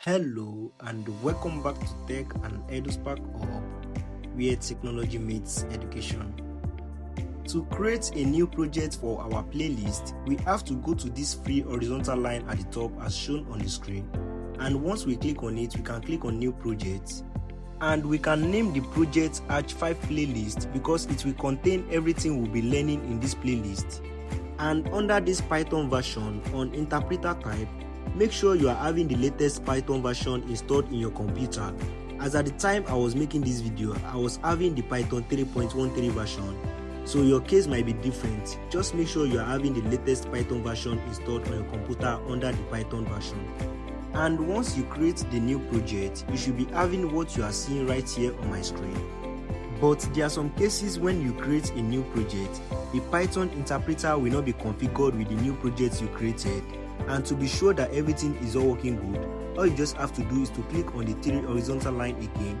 Hello and welcome back to Tech and EduSpark Hub, where technology meets education. To create a new project for our playlist, we have to go to this free horizontal line at the top as shown on the screen, and once we click on it, we can click on New Project, and we can name the project Arch 5 Playlist because it will contain everything we'll be learning in this playlist. And under this Python version, on interpreter type, make sure you are having the latest Python version installed in your computer, as at the time I was making this video, I was having the Python 3.13 version, so your case might be different. Just make sure you are having the latest Python version installed on your computer under the Python version. And once you create the new project, you should be having what you are seeing right here on my screen. But there are some cases when you create a new project, the Python interpreter will not be configured with the new project you created. And to be sure that everything is all working good, all you just have to do is to click on the three horizontal line again,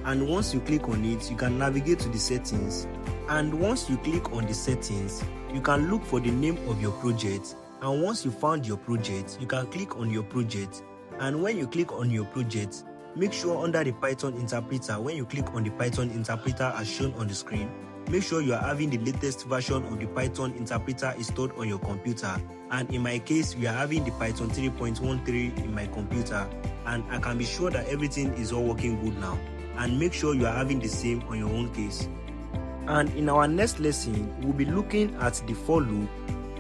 and once you click on it, you can navigate to the settings, and once you click on the settings, you can look for the name of your project, and once you found your project, you can click on your project, and when you click on your project, make sure under the Python interpreter, when you click on the Python interpreter as shown on the screen, make sure you are having the latest version of the Python interpreter installed on your computer. And in my case, we are having the Python 3.13 in my computer, and I can be sure that everything is all working good now. And make sure you are having the same on your own case. And in our next lesson, we'll be looking at the for loop,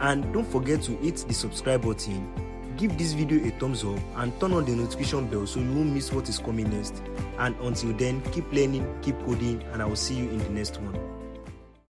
and don't forget to hit the subscribe button. Give this video a thumbs up and turn on the notification bell so you won't miss what is coming next. And until then, keep learning, keep coding, and I will see you in the next one.